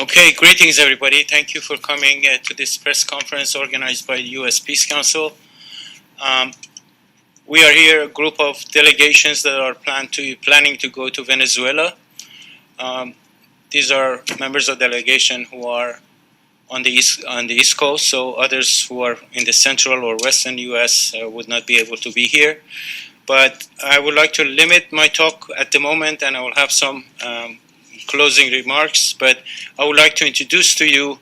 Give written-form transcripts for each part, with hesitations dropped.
Okay, greetings everybody. Thank you for coming to this press conference organized by the U.S. Peace Council. Um, we are here, a group of delegations that are planning to go to Venezuela. Um, these are members of delegation who are on the East Coast, so others who are in the central or western U.S. Would not be able to be here. But I would like to limit my talk at the moment, and I will have some closing remarks. But I would like to introduce to you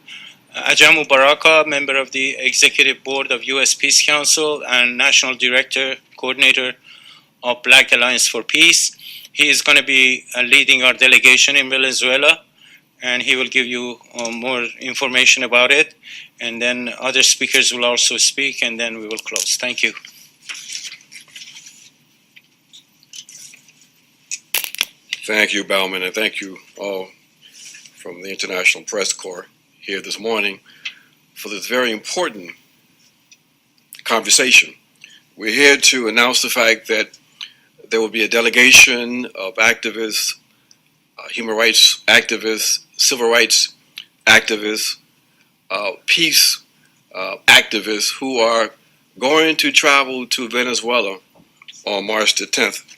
Ajamu Baraka, member of the Executive Board of U.S. Peace Council and National Director, Coordinator of Black Alliance for Peace. He is going to be leading our delegation in Venezuela, and he will give you more information about it. And then other speakers will also speak, and then we will close. Thank you. Thank you, Bauman, and thank you all from the International Press Corps here this morning for this very important conversation. We're here to announce the fact that there will be a delegation of activists, human rights activists, civil rights activists, peace activists who are going to travel to Venezuela on March the 10th.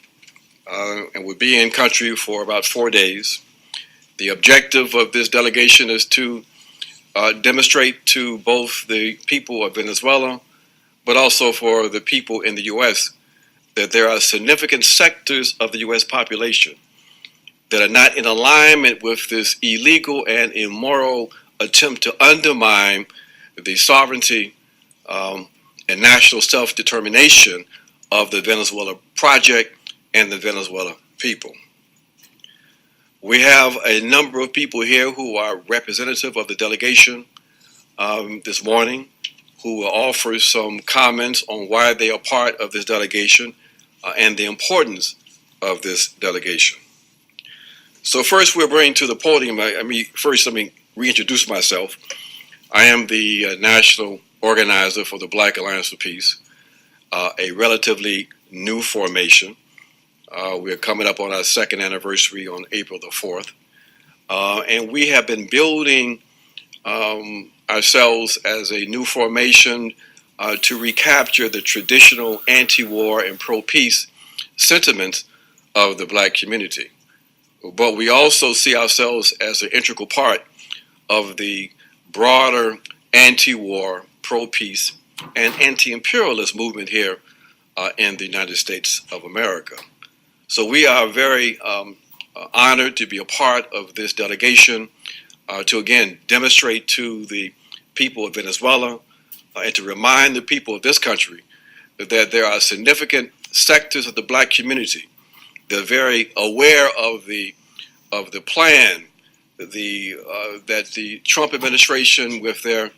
And will be in country for about 4 days. The objective of this delegation is to demonstrate to both the people of Venezuela, but also for the people in the U.S., that there are significant sectors of the U.S. population that are not in alignment with this illegal and immoral attempt to undermine the sovereignty and national self-determination of the Venezuela project and the Venezuela people. We have a number of people here who are representative of the delegation this morning, who will offer some comments on why they are part of this delegation and the importance of this delegation. So first we'll bring to the podium, let me reintroduce myself. I am the national organizer for the Black Alliance for Peace, a relatively new formation. We're coming up on our second anniversary on April the 4th. And we have been building ourselves as a new formation to recapture the traditional anti-war and pro-peace sentiments of the Black community. But we also see ourselves as an integral part of the broader anti-war, pro-peace, and anti-imperialist movement here in the United States of America. So we are very honored to be a part of this delegation to again demonstrate to the people of Venezuela and to remind the people of this country that there are significant sectors of the Black community that are very aware of the plan that the Trump administration with their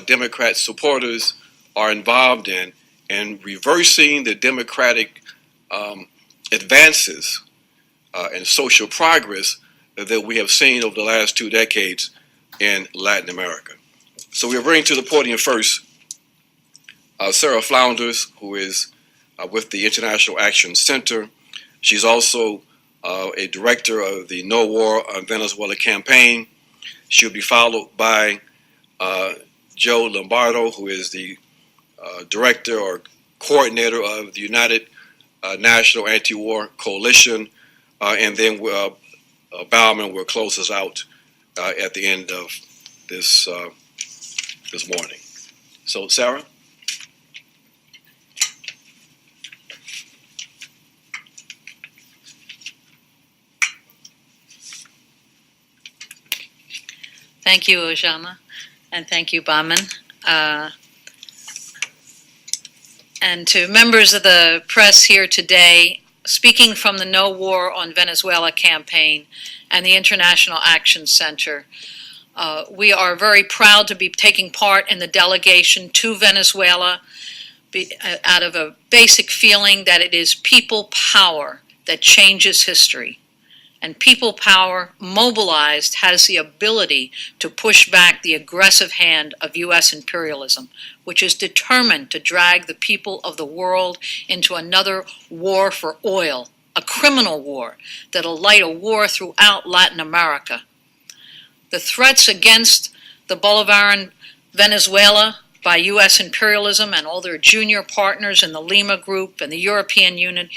Democrat supporters are involved in, and reversing the democratic advances and social progress that we have seen over the last 2 decades in Latin America. So we're bringing to the podium first Sarah Flounders, who is with the International Action Center. She's also a director of the No War on Venezuela campaign. She'll be followed by Joe Lombardo, who is the director or coordinator of the United National Anti-War Coalition, and then Bauman will close us out at the end of this morning. So, Sarah? Thank you, Ojama, and thank you, Bauman. And to members of the press here today, speaking from the No War on Venezuela campaign and the International Action Center, we are very proud to be taking part in the delegation to Venezuela out of a basic feeling that it is people power that changes history. And people power mobilized has the ability to push back the aggressive hand of U.S. imperialism, which is determined to drag the people of the world into another war for oil, a criminal war that'll light a war throughout Latin America. The threats against the Bolivarian Venezuela by U.S. imperialism and all their junior partners in the Lima Group and the European Union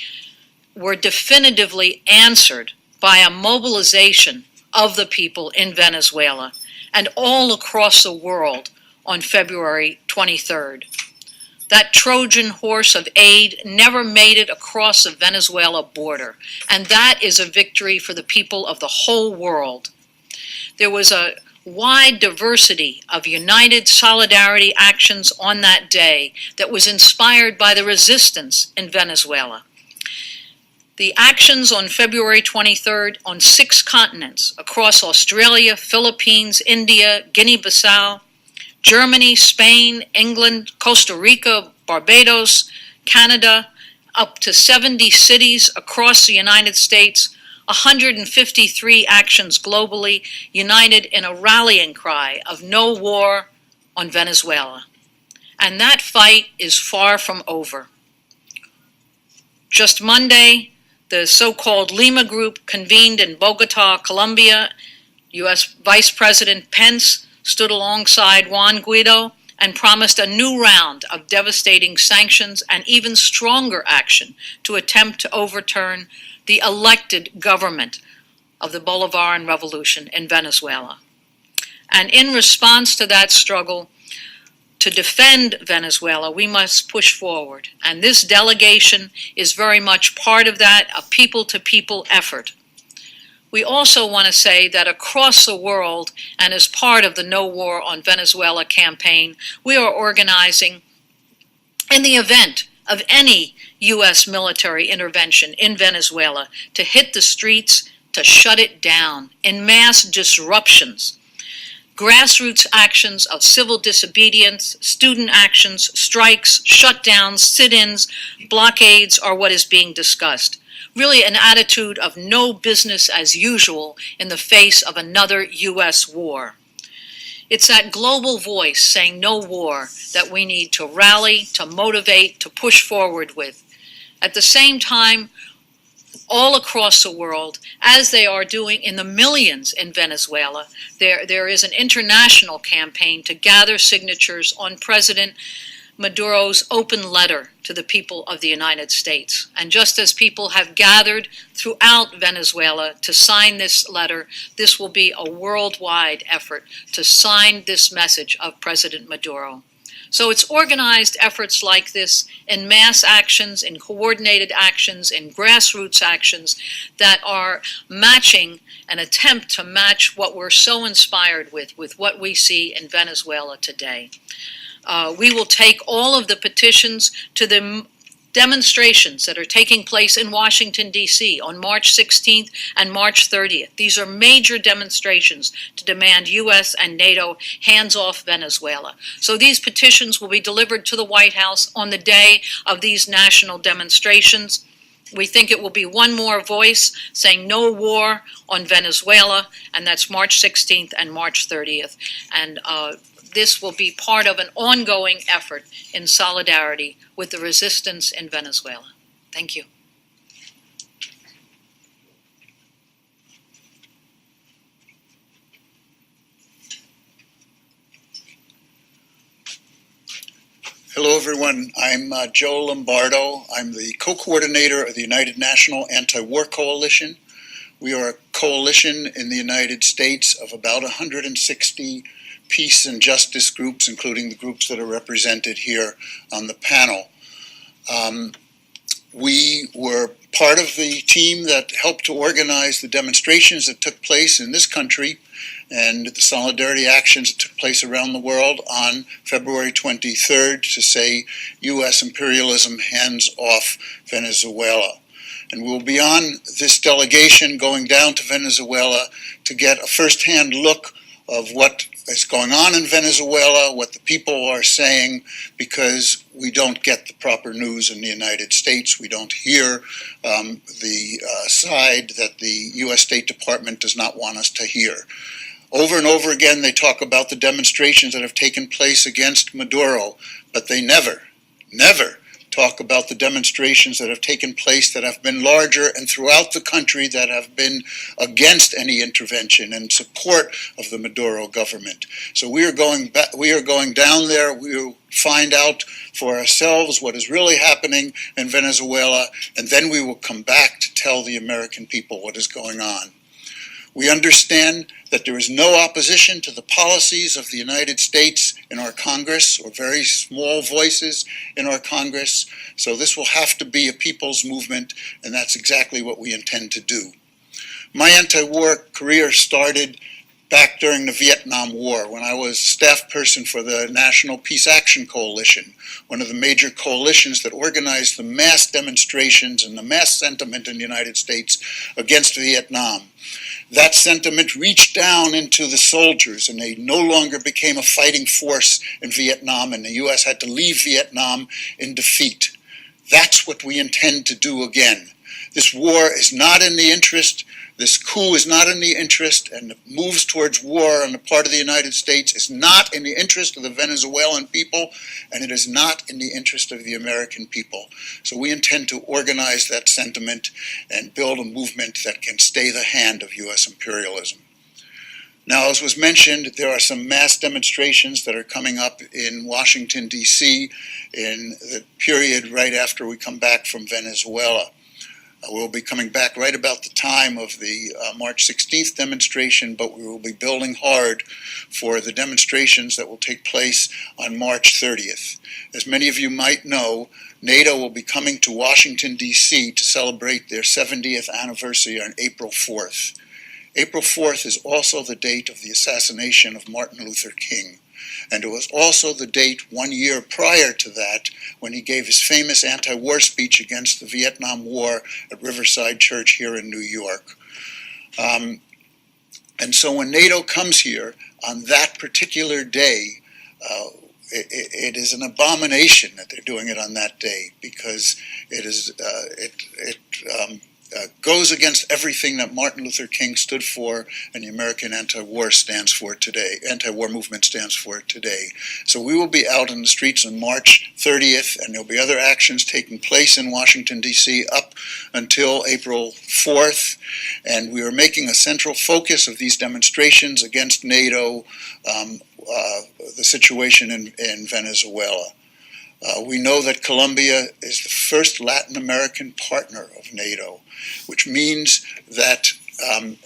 were definitively answered by a mobilization of the people in Venezuela and all across the world on February 23rd. That Trojan horse of aid never made it across the Venezuela border, and that is a victory for the people of the whole world. There was a wide diversity of united solidarity actions on that day that was inspired by the resistance in Venezuela. The actions on February 23rd on 6 continents across Australia, Philippines, India, Guinea-Bissau, Germany, Spain, England, Costa Rica, Barbados, Canada, up to 70 cities across the United States, 153 actions globally, united in a rallying cry of no war on Venezuela. And that fight is far from over. Just Monday, the so-called Lima Group convened in Bogota, Colombia. U.S. Vice President Pence stood alongside Juan Guaido and promised a new round of devastating sanctions and even stronger action to attempt to overturn the elected government of the Bolivarian Revolution in Venezuela. And in response to that struggle, to defend Venezuela, we must push forward. And this delegation is very much part of that, a people-to-people effort. We also want to say that across the world, and as part of the No War on Venezuela campaign, we are organizing, in the event of any U.S. military intervention in Venezuela, to hit the streets, to shut it down in mass disruptions. Grassroots actions of civil disobedience, student actions, strikes, shutdowns, sit-ins, blockades are what is being discussed. Really an attitude of no business as usual in the face of another U.S. war. It's that global voice saying no war that we need to rally, to motivate, to push forward with. At the same time, all across the world, as they are doing in the millions in Venezuela, there is an international campaign to gather signatures on President Maduro's open letter to the people of the United States. And just as people have gathered throughout Venezuela to sign this letter, this will be a worldwide effort to sign this message of President Maduro. So it's organized efforts like this in mass actions, in coordinated actions, in grassroots actions that are matching, an attempt to match what we're so inspired with what we see in Venezuela today. We will take all of the petitions to the demonstrations that are taking place in Washington, D.C. on March 16th and March 30th. These are major demonstrations to demand U.S. and NATO hands off Venezuela. So these petitions will be delivered to the White House on the day of these national demonstrations. We think it will be one more voice saying no war on Venezuela, and that's March 16th and March 30th. And this will be part of an ongoing effort in solidarity with the resistance in Venezuela. Thank you. Hello, everyone. I'm Joe Lombardo. I'm the co-coordinator of the United National Anti-War Coalition. We are a coalition in the United States of about 160 peace and justice groups, including the groups that are represented here on the panel. We were part of the team that helped to organize the demonstrations that took place in this country and the solidarity actions that took place around the world on February 23rd to say U.S. imperialism hands off Venezuela. And we'll be on this delegation going down to Venezuela to get a first-hand look of what is going on in Venezuela, what the people are saying, because we don't get the proper news in the United States. We don't hear the side that the U.S. State Department does not want us to hear. Over and over again, they talk about the demonstrations that have taken place against Maduro, but they never talk about the demonstrations that have taken place that have been larger and throughout the country that have been against any intervention and support of the Maduro government. So we are going down there. We will find out for ourselves what is really happening in Venezuela, and then we will come back to tell the American people what is going on. We understand that there is no opposition to the policies of the United States in our Congress, or very small voices in our Congress. So this will have to be a people's movement, and that's exactly what we intend to do. My anti-war career started back during the Vietnam War, when I was staff person for the National Peace Action Coalition, one of the major coalitions that organized the mass demonstrations and the mass sentiment in the United States against Vietnam. That sentiment reached down into the soldiers, and they no longer became a fighting force in Vietnam, and the U.S. had to leave Vietnam in defeat. That's what we intend to do again. This war is not in the interest, this coup is not in the interest, and the moves towards war on the part of the United States is not in the interest of the Venezuelan people, and it is not in the interest of the American people. So we intend to organize that sentiment and build a movement that can stay the hand of U.S. imperialism. Now, as was mentioned, there are some mass demonstrations that are coming up in Washington, D.C. in the period right after we come back from Venezuela. We'll be coming back right about the time of the March 16th demonstration, but we will be building hard for the demonstrations that will take place on March 30th. As many of you might know, NATO will be coming to Washington, D.C. to celebrate their 70th anniversary on April 4th. April 4th is also the date of the assassination of Martin Luther King. And it was also the date 1 year prior to that when he gave his famous anti-war speech against the Vietnam War at Riverside Church here in New York. And so when NATO comes here on that particular day, it is an abomination that they're doing it on that day, because it is goes against everything that Martin Luther King stood for and the American anti-war stands for today, anti-war movement stands for today. So we will be out in the streets on March 30th, and there'll be other actions taking place in Washington, D.C. up until April 4th, and we are making a central focus of these demonstrations against NATO, the situation in Venezuela. We know that Colombia is the first Latin American partner of NATO, which means that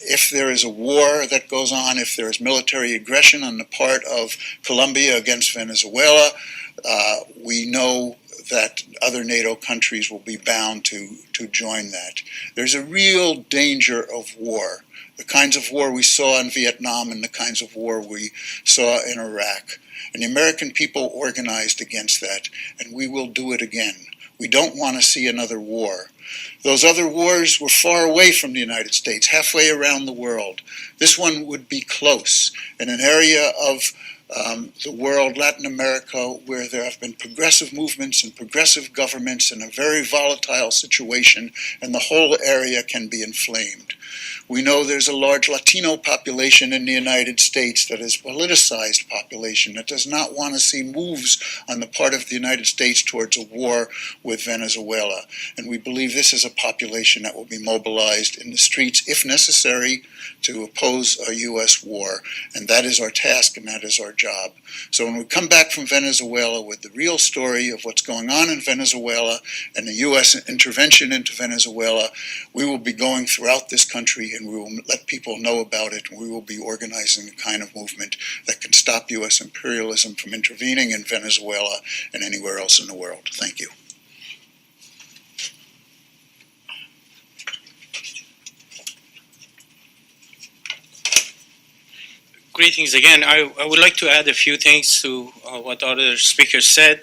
if there is a war that goes on, if there is military aggression on the part of Colombia against Venezuela, we know that other NATO countries will be bound to join that. There's a real danger of war, the kinds of war we saw in Vietnam and the kinds of war we saw in Iraq. And the American people organized against that, and we will do it again. We don't want to see another war. Those other wars were far away from the United States, halfway around the world. This one would be close, in an area of the world, Latin America, where there have been progressive movements and progressive governments in a very volatile situation, and the whole area can be inflamed. We know there's a large Latino population in the United States that is a politicized population that does not want to see moves on the part of the United States towards a war with Venezuela. And we believe this is a population that will be mobilized in the streets, if necessary, to oppose a U.S. war. And that is our task, and that is our job. So when we come back from Venezuela with the real story of what's going on in Venezuela and the U.S. intervention into Venezuela, we will be going throughout this country, and we will let people know about it, and we will be organizing the kind of movement that can stop U.S. imperialism from intervening in Venezuela and anywhere else in the world. Thank you. Greetings again. I would like to add a few things to what other speakers said.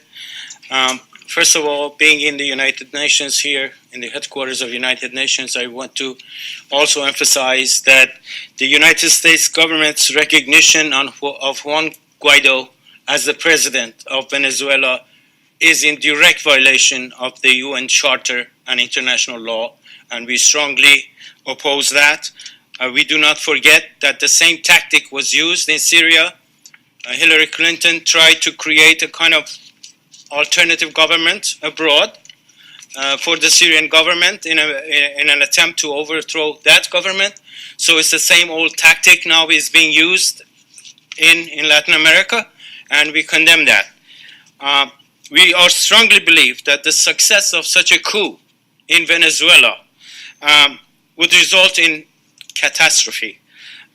First of all, being in the United Nations here, in the headquarters of the United Nations, I want to also emphasize that the United States government's recognition of Juan Guaido as the president of Venezuela is in direct violation of the UN Charter and international law, and we strongly oppose that. We do not forget that the same tactic was used in Syria. Hillary Clinton tried to create a kind of alternative government abroad for the Syrian government in an attempt to overthrow that government. So it's the same old tactic now is being used in Latin America, and we condemn that. We are strongly believe that the success of such a coup in Venezuela would result in catastrophe,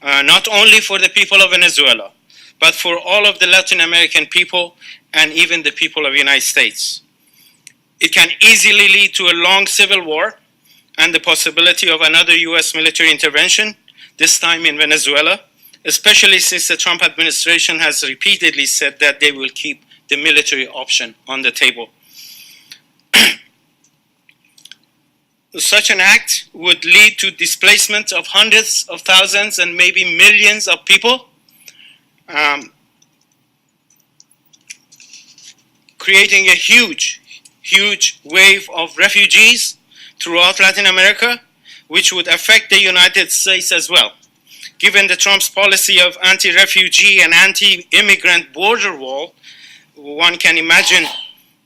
not only for the people of Venezuela, but for all of the Latin American people and even the people of the United States. It can easily lead to a long civil war and the possibility of another US military intervention, this time in Venezuela, especially since the Trump administration has repeatedly said that they will keep the military option on the table. Such an act would lead to displacement of hundreds of thousands and maybe millions of people, creating a huge wave of refugees throughout Latin America, which would affect the United States as well. Given the Trump's policy of anti-refugee and anti-immigrant border wall, one can imagine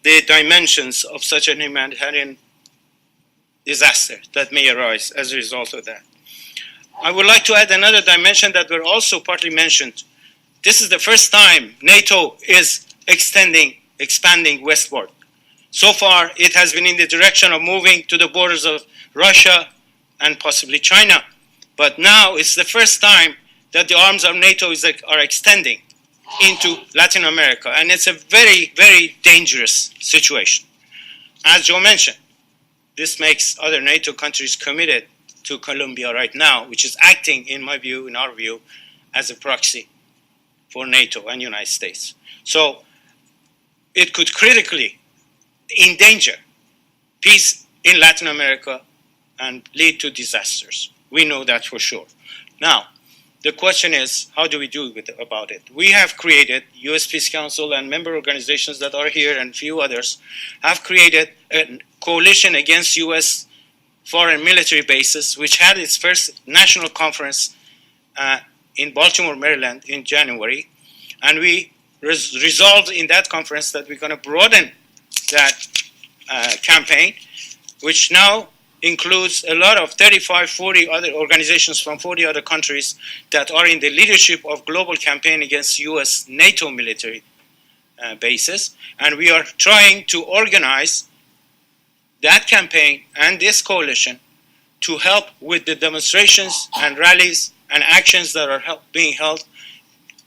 the dimensions of such an humanitarian disaster that may arise as a result of that. I would like to add another dimension that were also partly mentioned. This is the first time NATO is expanding westward. So far, it has been in the direction of moving to the borders of Russia and possibly China. But now it's the first time that the arms of NATO are extending into Latin America. And it's a very, very dangerous situation. As Joe mentioned, this makes other NATO countries committed to Colombia right now, which is acting, in my view, in our view, as a proxy for NATO and United States. So it could critically endanger peace in Latin America and lead to disasters. We know that for sure. Now, the question is, how do we do about it? We have created, U.S. Peace Council and member organizations that are here and a few others, have created a coalition against U.S. foreign military bases, which had its first national conference in Baltimore, Maryland in January. And we resolved in that conference that we're going to broaden that campaign, which now includes a lot of 35, 40 other organizations from 40 other countries that are in the leadership of global campaign against U.S. NATO military bases. And we are trying to organize that campaign and this coalition to help with the demonstrations and rallies and actions that are being held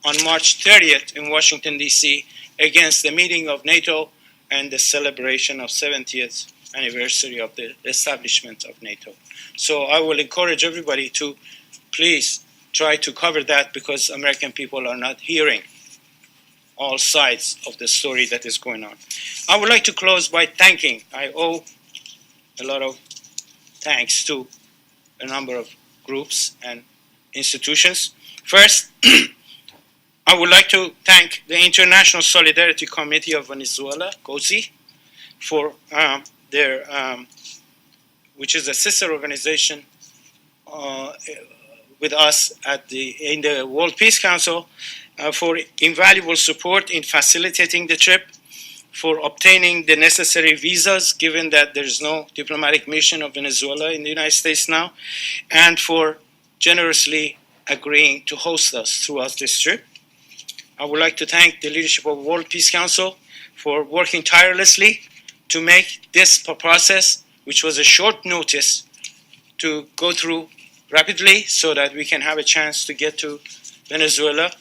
on March 30th in Washington, D.C. against the meeting of NATO and the celebration of 70th anniversary of the establishment of NATO. So I will encourage everybody to please try to cover that, because American people are not hearing all sides of the story that is going on. I would like to close by thanking. I owe a lot of thanks to a number of groups and institutions. First, I would like to thank the International Solidarity Committee of Venezuela, COSI, for which is a sister organization with us in the World Peace Council, for invaluable support in facilitating the trip, for obtaining the necessary visas, given that there is no diplomatic mission of Venezuela in the United States now, and for generously agreeing to host us throughout this trip. I would like to thank the leadership of World Peace Council for working tirelessly to make this process, which was a short notice, to go through rapidly so that we can have a chance to get to Venezuela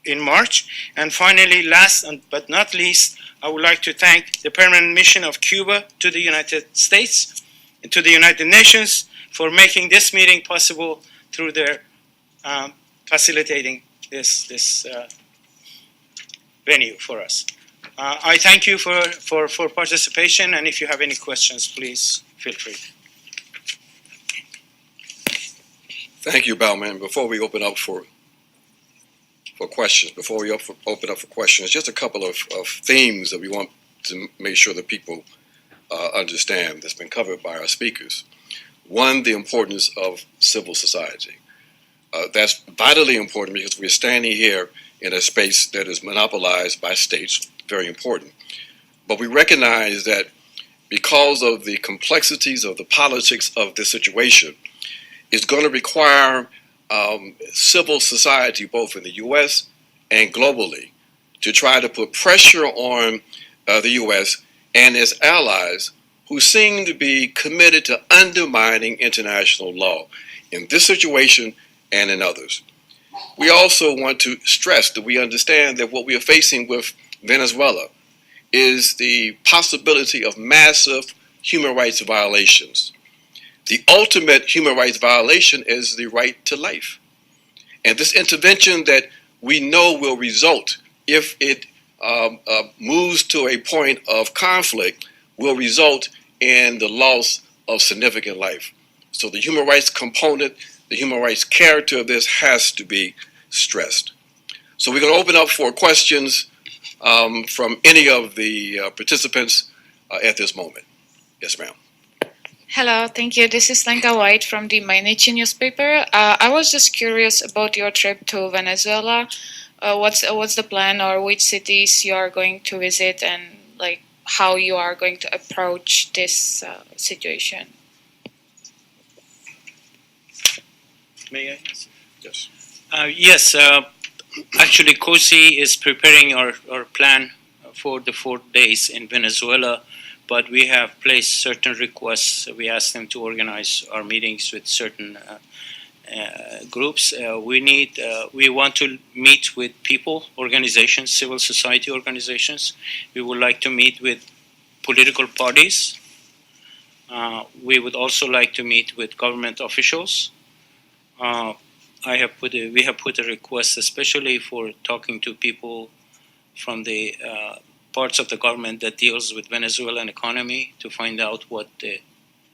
in March. And finally, last but not least, I would like to thank the Permanent Mission of Cuba to the United States and to the United Nations for making this meeting possible through their facilitating this venue for us. I thank you for participation, and if you have any questions, please feel free. Thank you, Bauman. Before we open up for questions, just a couple of themes that we want to make sure that people understand that's been covered by our speakers. One, the importance of civil society. That's vitally important because we're standing here in a space that is monopolized by states, very important. But we recognize that because of the complexities of the politics of this situation, it's going to require civil society, both in the U.S. and globally, to try to put pressure on the U.S. and its allies who seem to be committed to undermining international law in this situation and in others. We also want to stress that we understand that what we are facing with Venezuela is the possibility of massive human rights violations. The ultimate human rights violation is the right to life. And this intervention that we know will result if it moves to a point of conflict will result in the loss of significant life. So the human rights component, the human rights character of this has to be stressed. So we're going to open up for questions from any of the participants at this moment. Yes, ma'am. Hello, thank you. This is Lenka White from the Mainichi newspaper. I was just curious about your trip to Venezuela. What's the plan, or which cities you are going to visit, and like how you are going to approach this situation? May I answer? Yes. Yes, actually, COSI is preparing our plan for the 4 days in Venezuela, but we have placed certain requests. We asked them to organize our meetings with certain groups. We want to meet with people, organizations, civil society organizations. We would like to meet with political parties. We would also like to meet with government officials. We have put a request, especially for talking to people from the parts of the government that deals with Venezuelan economy, to find out what the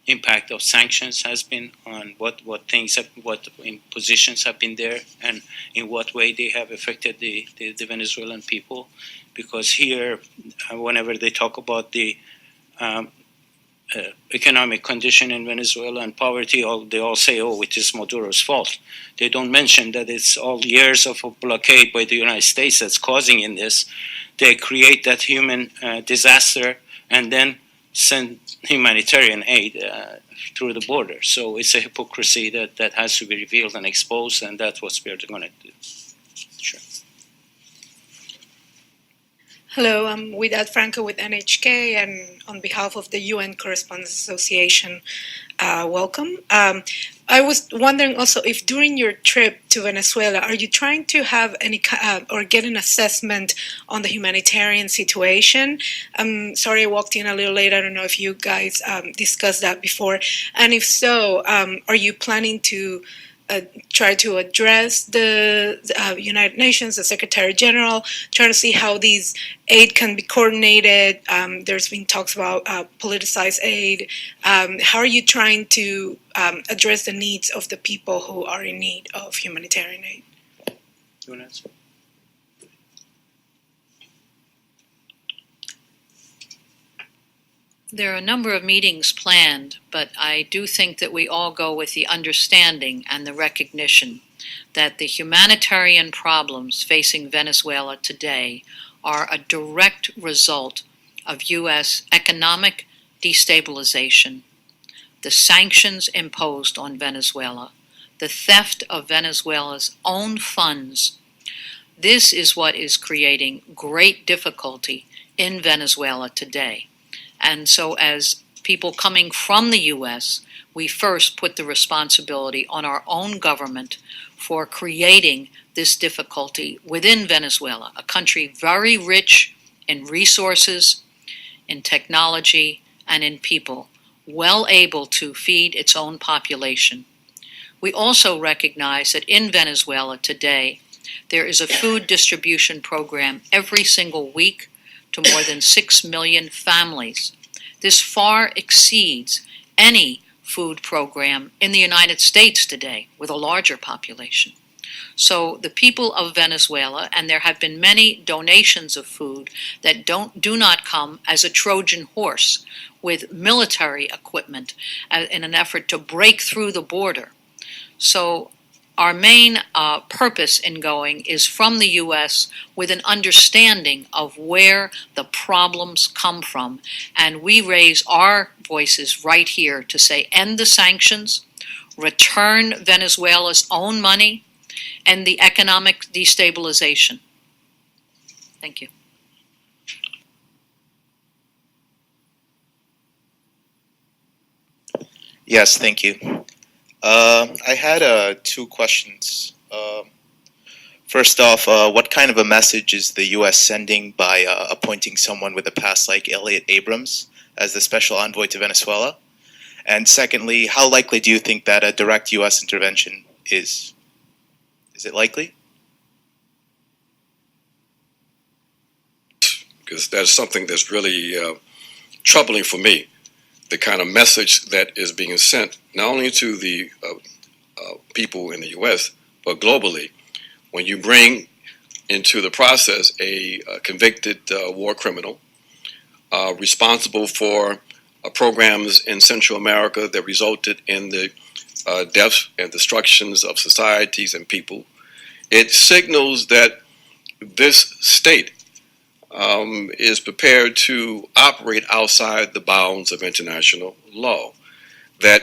impact of sanctions has been on what impositions have been there, and in what way they have affected the Venezuelan people. Because here, whenever they talk about the economic condition in Venezuela and poverty, they all say, oh, it is Maduro's fault. They don't mention that it's all years of a blockade by the United States that's causing in this. They create that human disaster and then send humanitarian aid through the border. So it's a hypocrisy that has to be revealed and exposed, and that's what we're going to do. Sure. Hello, I'm Widad Franco with NHK, and on behalf of the UN Correspondents Association, welcome. I was wondering also if during your trip to Venezuela, are you trying to have any or get an assessment on the humanitarian situation? Sorry, I walked in a little late. I don't know if you guys discussed that before. And if so, are you planning to try to address the United Nations, the Secretary General, trying to see how these aid can be coordinated? There's been talks about politicized aid. How are you trying to address the needs of the people who are in need of humanitarian aid? Do you want to answer? There are a number of meetings planned, but I do think that we all go with the understanding and the recognition that the humanitarian problems facing Venezuela today are a direct result of U.S. economic destabilization, the sanctions imposed on Venezuela, the theft of Venezuela's own funds. This is what is creating great difficulty in Venezuela today. And so as people coming from the U.S., we first put the responsibility on our own government for creating this difficulty within Venezuela, a country very rich in resources, in technology, and in people, well able to feed its own population. We also recognize that in Venezuela today, there is a food distribution program every single week to more than 6 million families. This far exceeds any food program in the United States today with a larger population. So the people of Venezuela, and there have been many donations of food that do not come as a Trojan horse with military equipment in an effort to break through the border. So our main purpose in going is from the U.S. with an understanding of where the problems come from. And we raise our voices right here to say, end the sanctions, return Venezuela's own money, and the economic destabilization. Thank you. Yes, thank you. I had two questions. First off, what kind of a message is the U.S. sending by appointing someone with a past like Elliot Abrams as the special envoy to Venezuela? And secondly, how likely do you think that a direct U.S. intervention is? Is it likely? Because that's something that's really troubling for me. The kind of message that is being sent not only to the people in the U.S. but globally, when you bring into the process a convicted war criminal responsible for programs in Central America that resulted in the deaths and destructions of societies and people, it signals that this state is prepared to operate outside the bounds of international law. That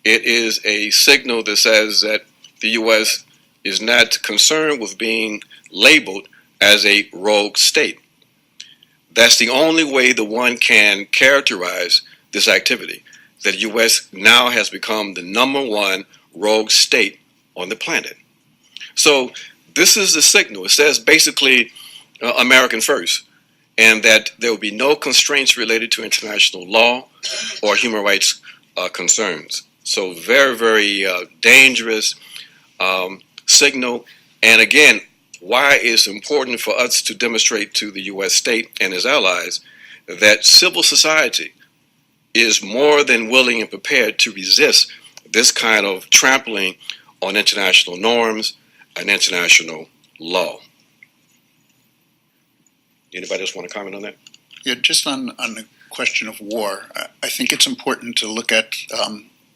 it is a signal that says that the U.S. is not concerned with being labeled as a rogue state. That's the only way the one can characterize this activity, that the U.S. now has become the number one rogue state on the planet. So this is the signal. It says basically American first, and that there will be no constraints related to international law or human rights concerns. So very, very dangerous signal. And again, why it's important for us to demonstrate to the U.S. state and its allies that civil society is more than willing and prepared to resist this kind of trampling on international norms and international law. Anybody else want to comment on that? Yeah, just on the question of war, I think it's important to look at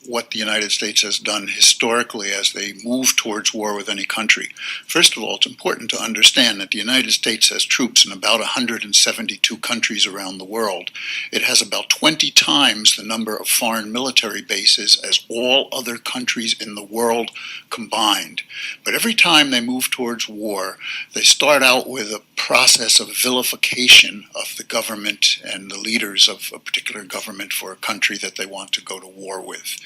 what the United States has done historically as they move towards war with any country. First of all, it's important to understand that the United States has troops in about 172 countries around the world. It has about 20 times the number of foreign military bases as all other countries in the world combined. But every time they move towards war, they start out with a process of vilification of the government and the leaders of a particular government for a country that they want to go to war with.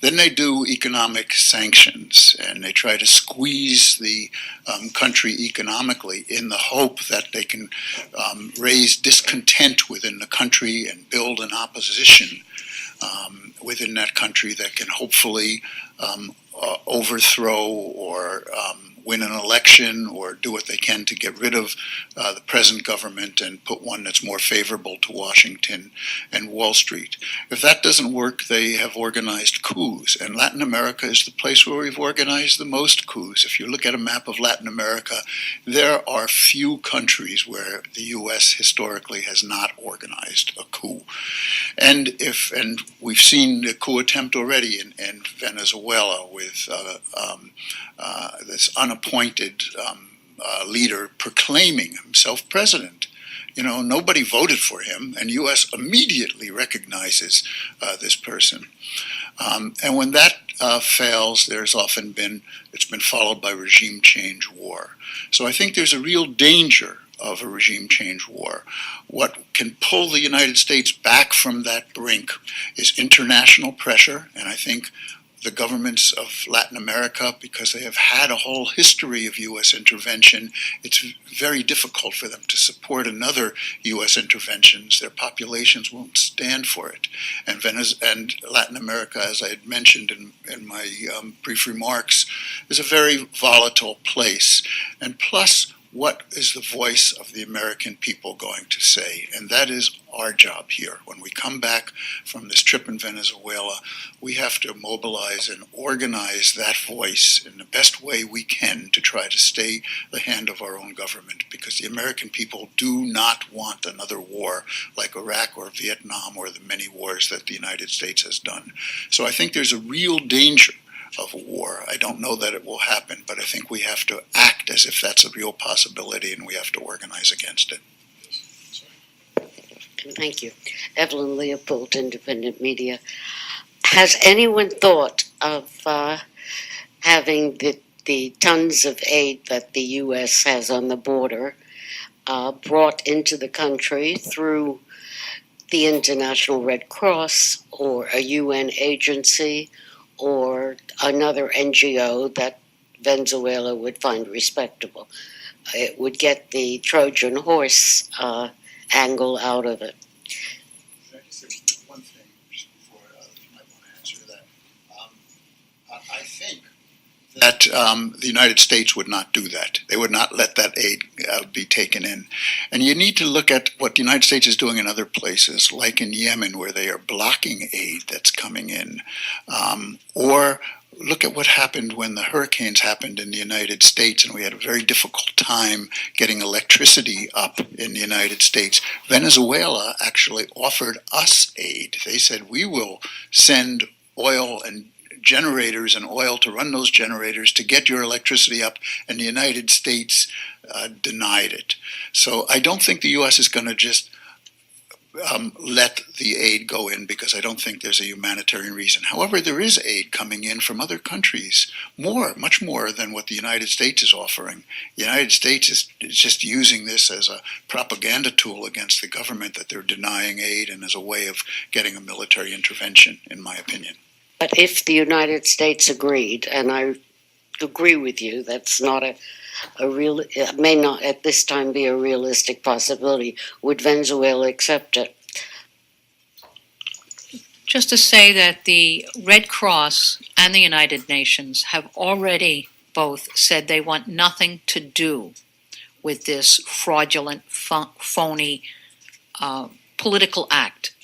Then they do economic sanctions, and they try to squeeze the country economically in the hope that they can raise discontent within the country and build an opposition within that country that can hopefully overthrow or win an election or do what they can to get rid of the present government and put one that's more favorable to Washington and Wall Street. If that doesn't work, they have organized coups, and Latin America is the place where we've organized the most coups. If you look at a map of Latin America, there are few countries where the U.S. historically has not organized a coup. And we've seen the coup attempt already in Venezuela with this unappointed leader proclaiming himself president. You know, nobody voted for him, and U.S. immediately recognizes this person. And when that fails, it's been followed by regime change war. So I think there's a real danger of a regime change war. What can pull the United States back from that brink is international pressure, and I think the governments of Latin America, because they have had a whole history of U.S. intervention, it's very difficult for them to support another U.S. interventions. Their populations won't stand for it. And Latin America, as I had mentioned in my brief remarks, is a very volatile place. And plus, what is the voice of the American people going to say? And that is our job here. When we come back from this trip in Venezuela, we have to mobilize and organize that voice in the best way we can to try to stay the hand of our own government, because the American people do not want another war like Iraq or Vietnam or the many wars that the United States has done. So I think there's a real danger of war. I don't know that it will happen, but I think we have to act as if that's a real possibility, and we have to organize against it. Thank you. Evelyn Leopold, Independent Media. Has anyone thought of having the tons of aid that the U.S. has on the border brought into the country through the International Red Cross or a UN agency or another NGO that Venezuela would find respectable? It would get the Trojan horse angle out of it. One thing before you might want to answer that. I think that the United States would not do that. They would not let that aid be taken in. And you need to look at what the United States is doing in other places, like in Yemen, where they are blocking aid that's coming in, or look at what happened when the hurricanes happened in the United States, and we had a very difficult time getting electricity up in the United States. Venezuela actually offered us aid. They said, we will send oil and generators and oil to run those generators to get your electricity up, and the United States denied it. So I don't think the U.S. is going to just let the aid go in, because I don't think there's a humanitarian reason. However, there is aid coming in from other countries, much more than what the United States is offering. The United States is just using this as a propaganda tool against the government, that they're denying aid, and as a way of getting a military intervention, in my opinion. But if the United States agreed, and I agree with you, that's not a real, it may not at this time be a realistic possibility, would Venezuela accept it? Just to say that the Red Cross and the United Nations have already both said they want nothing to do with this fraudulent, phony political act.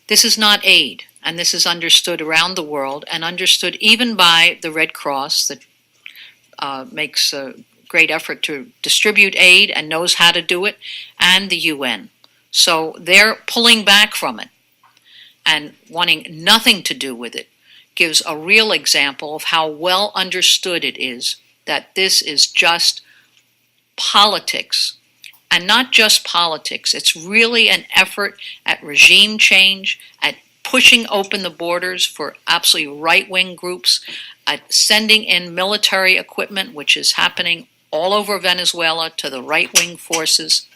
This is not aid, and this is understood around the world, and understood even by the Red Cross, that makes a great effort to distribute aid and knows how to do it, and the UN. So they're pulling back from it and wanting nothing to do with it gives a real example of how well understood it is that this is just politics. And not just politics, it's really an effort at regime change, at pushing open the borders for absolutely right-wing groups, at sending in military equipment, which is happening all over Venezuela to the right-wing forces.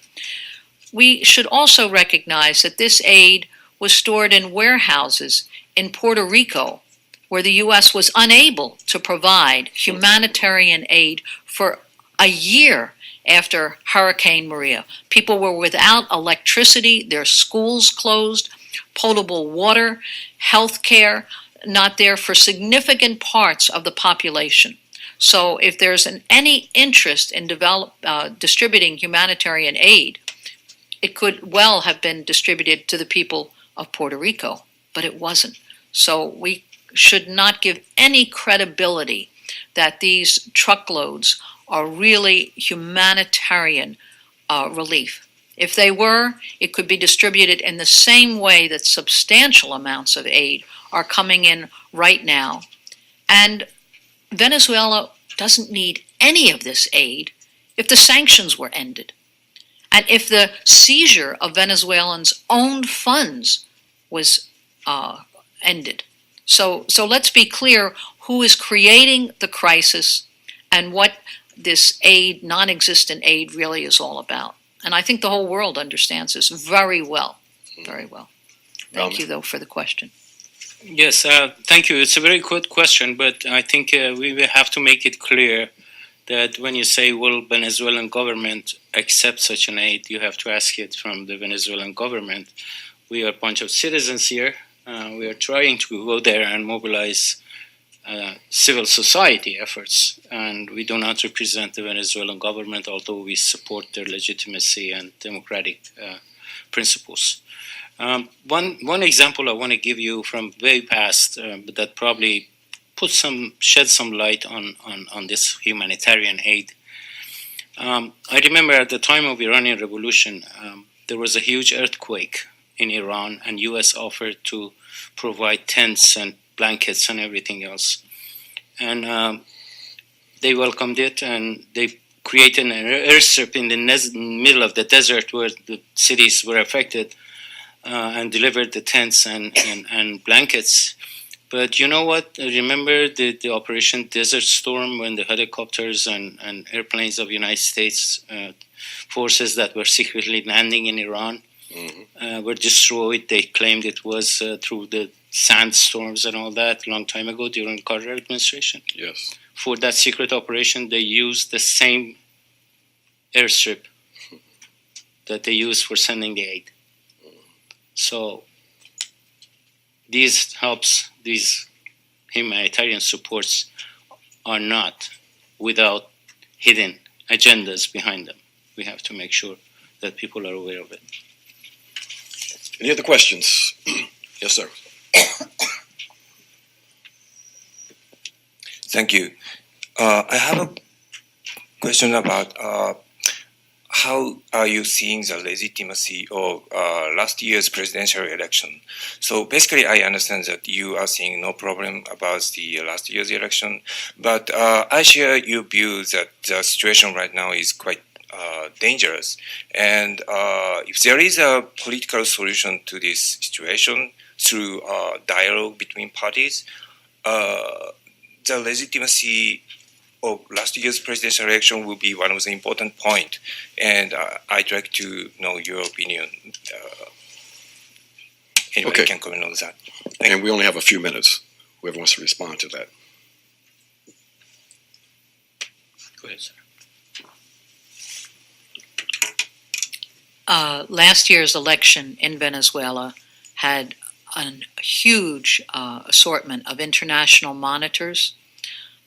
We should also recognize that this aid was stored in warehouses in Puerto Rico, where the U.S. was unable to provide humanitarian aid for a year after Hurricane Maria. People were without electricity, their schools closed, potable water, health care not there for significant parts of the population. So if there's any interest in distributing humanitarian aid, it could well have been distributed to the people of Puerto Rico, but it wasn't. So we should not give any credibility that these truckloads are really humanitarian relief. If they were, it could be distributed in the same way that substantial amounts of aid are coming in right now. And Venezuela doesn't need any of this aid if the sanctions were ended, and if the seizure of Venezuelans' own funds was ended. So let's be clear who is creating the crisis and what this aid, non-existent aid, really is all about. And I think the whole world understands this very well, very well. Thank you, though, for the question. Yes, thank you. It's a very good question, but I think we will have to make it clear that when you say, will Venezuelan government accept such an aid, you have to ask it from the Venezuelan government. We are a bunch of citizens here. We are trying to go there and mobilize civil society efforts, and we do not represent the Venezuelan government, although we support their legitimacy and democratic principles. One example I want to give you from way past that probably shed some light on this humanitarian aid. I remember at the time of Iranian Revolution, there was a huge earthquake in Iran, and U.S. offered to provide tents and blankets and everything else. and they welcomed it, and they created an airstrip in the middle of the desert where the cities were affected, and delivered the tents and blankets. But you know what? Remember the Operation Desert Storm, when the helicopters and airplanes of United States forces that were secretly landing in Iran were destroyed. They claimed it was through the sandstorms and all that a long time ago during the Carter administration. Yes. For that secret operation, they used the same airstrip that they used for sending the aid. So these humanitarian supports are not without hidden agendas behind them. We have to make sure that people are aware of it. Any other questions? Yes, sir. Thank you. I have a question about how are you seeing the legitimacy of last year's presidential election? So basically, I understand that you are seeing no problem about the last year's election, but I share your view that the situation right now is quite dangerous. And if there is a political solution to this situation through dialogue between parties, the legitimacy of last year's presidential election will be one of the important points. And I'd like to know your opinion. Anyway, Okay. you can comment on that. And we only have a few minutes. Whoever wants to respond to that. Go ahead, sir. Last year's election in Venezuela had a huge assortment of international monitors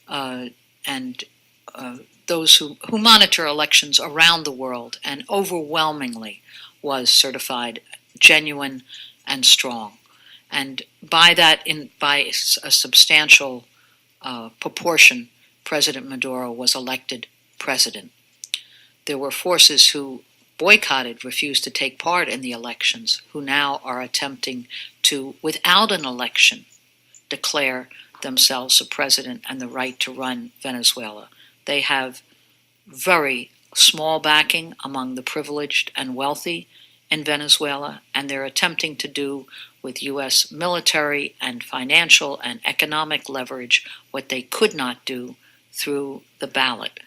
and those who monitor elections around the world, and overwhelmingly was certified genuine and strong. And by that, by a substantial proportion, President Maduro was elected president. There were forces who boycotted, refused to take part in the elections, who now are attempting to, without an election, declare themselves a president and the right to run Venezuela. They have very small backing among the privileged and wealthy in Venezuela, and they're attempting to do with U.S. military and financial and economic leverage what they could not do through the ballot,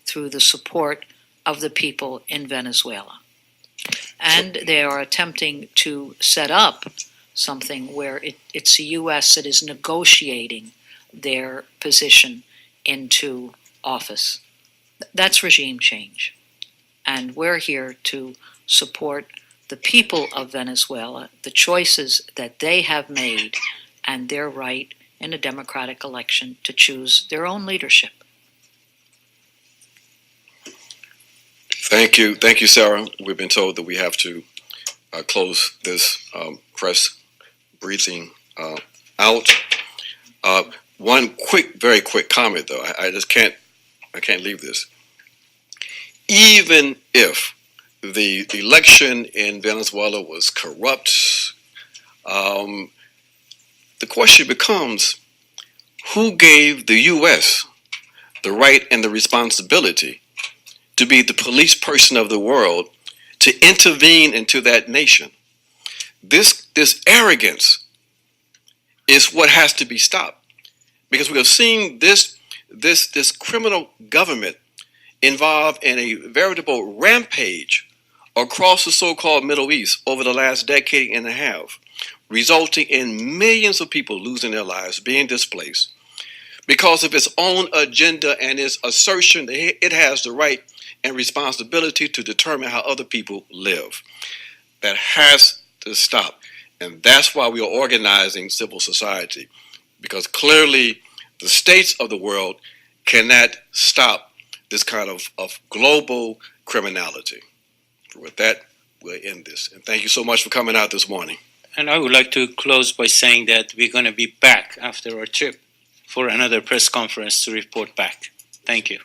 through the support of the people in Venezuela. And they are attempting to set up something where it's the U.S. that is negotiating their position into office. That's regime change. And we're here to support the people of Venezuela, the choices that they have made, and their right in a democratic election to choose their own leadership. Thank you, Sarah. We've been told that we have to close this press briefing out. One very quick comment, though. I can't leave this. Even if the election in Venezuela was corrupt, the question becomes, who gave the U.S. the right and the responsibility to be the police person of the world, to intervene into that nation? This arrogance is what has to be stopped, because we have seen this criminal government involved in a veritable rampage across the so-called Middle East over the last decade and a half, resulting in millions of people losing their lives, being displaced, because of its own agenda and its assertion that it has the right and responsibility to determine how other people live. That has to stop. And that's why we are organizing civil society, because clearly the states of the world cannot stop this kind of global criminality. With that, we'll end this. And thank you so much for coming out this morning. And I would like to close by saying that we're going to be back after our trip for another press conference to report back. Thank you.